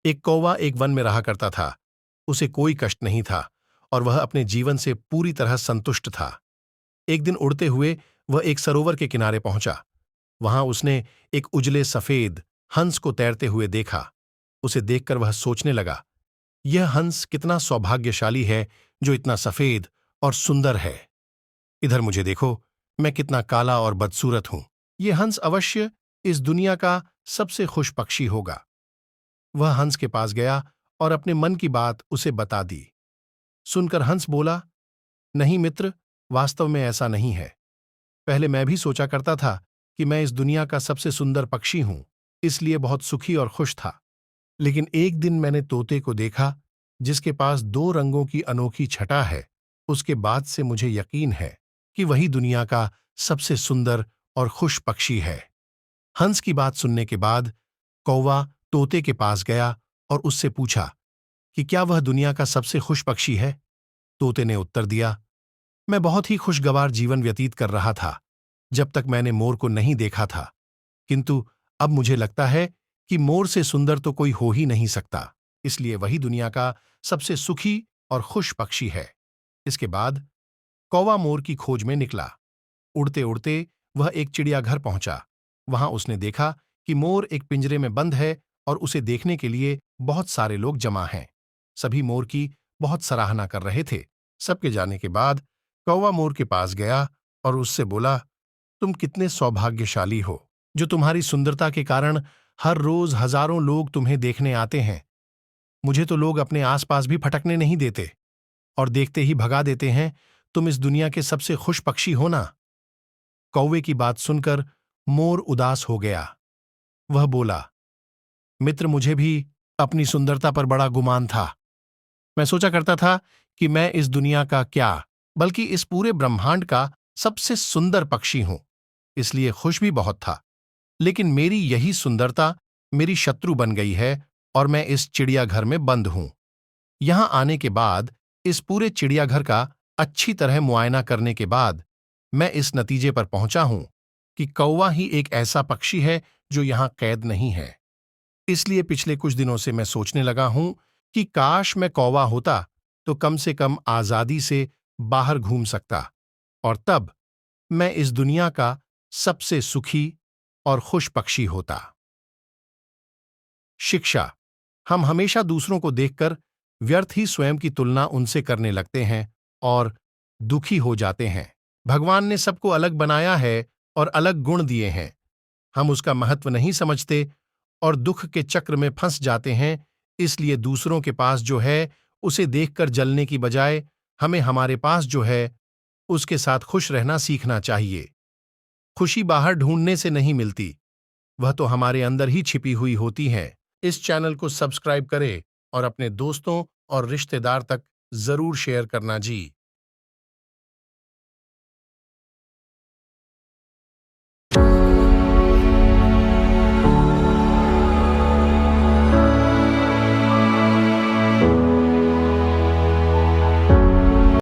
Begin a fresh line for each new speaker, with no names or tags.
एक कौवा एक वन में रहा करता था। उसे कोई कष्ट नहीं था और वह अपने जीवन से पूरी तरह संतुष्ट था। एक दिन उड़ते हुए वह एक सरोवर के किनारे पहुंचा। वहां उसने एक उजले सफेद हंस को तैरते हुए देखा। उसे देखकर वह सोचने लगा, यह हंस कितना सौभाग्यशाली है जो इतना सफेद और सुंदर है। इधर मुझे देखो, मैं कितना काला और बदसूरत हूं। यह हंस अवश्य इस दुनिया का सबसे खुश पक्षी होगा। वह हंस के पास गया और अपने मन की बात उसे बता दी। सुनकर हंस बोला, नहीं मित्र, वास्तव में ऐसा नहीं है। पहले मैं भी सोचा करता था कि मैं इस दुनिया का सबसे सुंदर पक्षी हूं, इसलिए बहुत सुखी और खुश था। लेकिन एक दिन मैंने तोते को देखा, जिसके पास दो रंगों की अनोखी छटा है। उसके बाद से मुझे यकीन है कि वही दुनिया का सबसे सुंदर और खुश पक्षी है। हंस की बात सुनने के बाद कौवा तोते के पास गया और उससे पूछा कि क्या वह दुनिया का सबसे खुश पक्षी है। तोते ने उत्तर दिया, मैं बहुत ही खुशगवार जीवन व्यतीत कर रहा था जब तक मैंने मोर को नहीं देखा था, किंतु अब मुझे लगता है कि मोर से सुंदर तो कोई हो ही नहीं सकता, इसलिए वही दुनिया का सबसे सुखी और खुश पक्षी है। इसके बाद कौवा मोर की खोज में निकला। उड़ते उड़ते वह एक चिड़ियाघर पहुंचा। वहां उसने देखा कि मोर एक पिंजरे में बंद है और उसे देखने के लिए बहुत सारे लोग जमा हैं। सभी मोर की बहुत सराहना कर रहे थे। सबके जाने के बाद कौवा मोर के पास गया और उससे बोला, तुम कितने सौभाग्यशाली हो जो तुम्हारी सुंदरता के कारण हर रोज हजारों लोग तुम्हें देखने आते हैं। मुझे तो लोग अपने आसपास भी फटकने नहीं देते और देखते ही भगा देते हैं। तुम इस दुनिया के सबसे खुश पक्षी हो ना। कौवे की बात सुनकर मोर उदास हो गया। वह बोला, मित्र, मुझे भी अपनी सुंदरता पर बड़ा गुमान था। मैं सोचा करता था कि मैं इस दुनिया का क्या, बल्कि इस पूरे ब्रह्मांड का सबसे सुंदर पक्षी हूं, इसलिए खुश भी बहुत था। लेकिन मेरी यही सुंदरता मेरी शत्रु बन गई है और मैं इस चिड़ियाघर में बंद हूं। यहां आने के बाद इस पूरे चिड़ियाघर का अच्छी तरह मुआयना करने के बाद मैं इस नतीजे पर पहुंचा हूं कि कौवा ही एक ऐसा पक्षी है जो यहां कैद नहीं है। इसलिए पिछले कुछ दिनों से मैं सोचने लगा हूं कि काश मैं कौवा होता तो कम से कम आजादी से बाहर घूम सकता और तब मैं इस दुनिया का सबसे सुखी और खुश पक्षी होता। शिक्षा। हम हमेशा दूसरों को देखकर व्यर्थ ही स्वयं की तुलना उनसे करने लगते हैं और दुखी हो जाते हैं। भगवान ने सबको अलग बनाया है और अलग गुण दिए हैं। हम उसका महत्व नहीं समझते और दुख के चक्र में फंस जाते हैं। इसलिए दूसरों के पास जो है उसे देखकर जलने की बजाय हमें हमारे पास जो है उसके साथ खुश रहना सीखना चाहिए। खुशी बाहर ढूंढने से नहीं मिलती, वह तो हमारे अंदर ही छिपी हुई होती है। इस चैनल को सब्सक्राइब करें और अपने दोस्तों और रिश्तेदार तक जरूर शेयर करना जी।